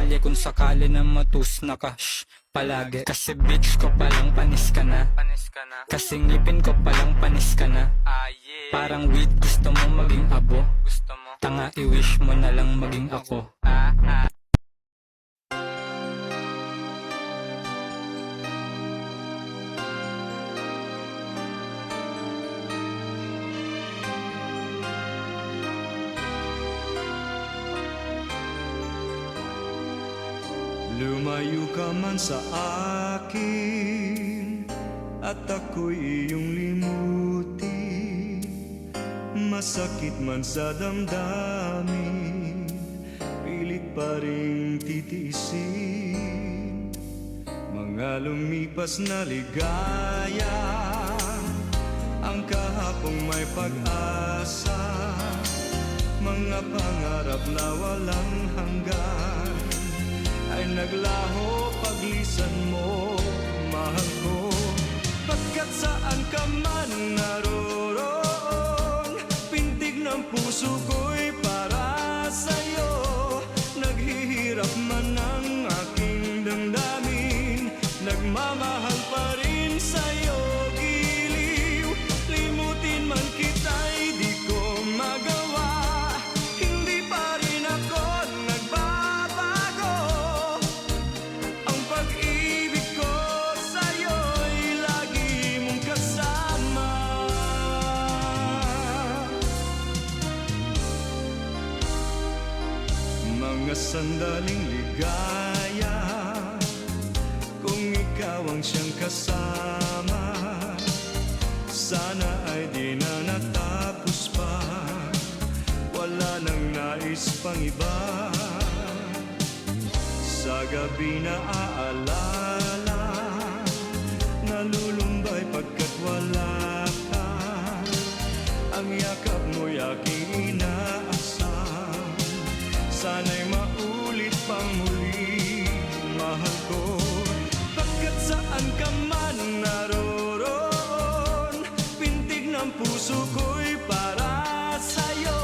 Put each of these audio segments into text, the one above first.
kalye kung sakali na matus na ka. Shh, palagi. Kasi bitch ko palang panis ka na. Kasi ngipin ko palang panis ka na. Parang weed gusto mo maging abo. Tanga i-wish mo na lang maging ako. Lumayo ka man sa akin at ako'y iyong limutin. Masakit man sa damdamin, pilit pa rin titiisin. Mga lumipas na ligaya, ang kahapong may pag-asa. Mga pangarap na walang hanggan ay naglaho paglisan mo, mahal ko. Pagkat saan ka man naroon, pintig ng puso ko'y para sa'yo. Naghihirap man ang aking damdamin, nagmamahal pa rin sa'yo. Giliw, limutin man kita'y di ko magawa. Hindi pa rin ako nagbabago. Ang pag-ibig ko sa'yo'y lagi mong kasama. Mga sandaling ligaya, kung ikaw ang siyang kasama, sana ay di na natapos pa. Wala nang nais pang iba. Sa gabi na aalala, nalulumbay pagkat wala ka. Ang yakap mo'y aking inaasam, sana'y maulit pang muli, mahal ko. Pagkat saan ka man naroon, pintig ng puso ko'y para sa'yo.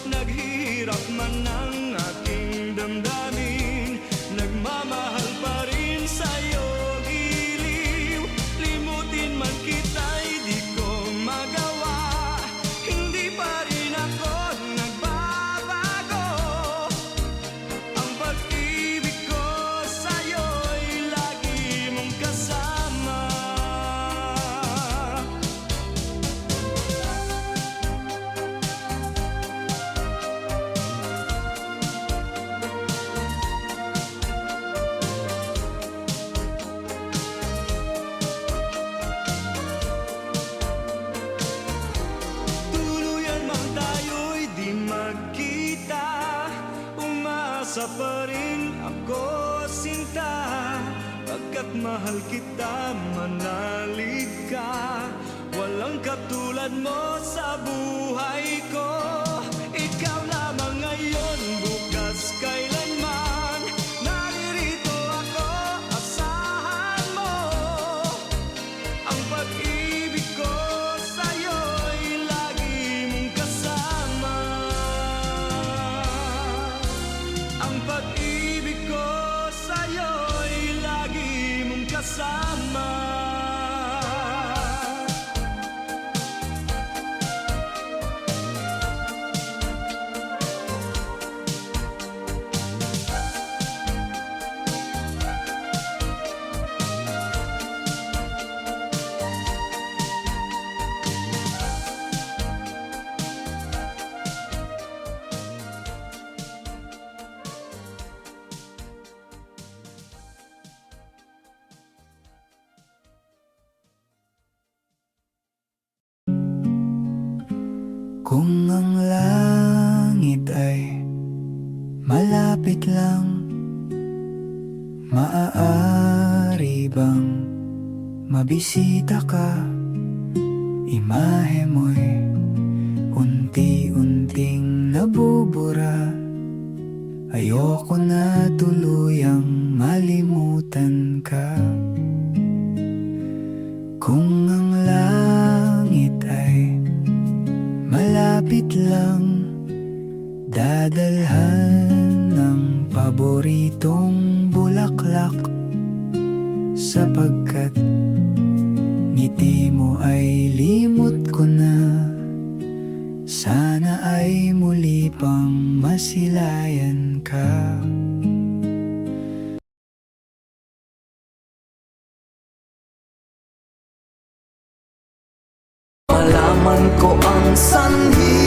Naghihirap man ang aking damdamin, nagmamahal pa rin sa'yo. Giliw, limutin man kita'y di ko magawa. Hindi pa rin ako nagbabago. Ang pag-ibig ko sa'yo'y lagi mong kasama. Tuluyan man tayo'y di magkita, umaasa pa rin ako, sinta. Pagkat mahal kita, manalig ka. Walang katulad mo sa buhay ko. Ikaw lamang ngayon, bukas, kailanman. Naririto ako, asahan mo. Ang pag-ibig ko sa'yo'y lagi mong kasama. Ang pag-ibig ko sa'yo'y lagi mong kasama. Kung ang langit ay malapit lang, maaari bang mabisita ka? Imahe mo'y unti-unting nabubura. Ayoko na tuluyang malimutan ka. Kung ang langit ay malapit lang, dadalhan ng paboritong bulaklak, sapagkat ngiti mo ay limot ko na. Sana ay muli pang masilayan ka. Malaman ko ang sanhi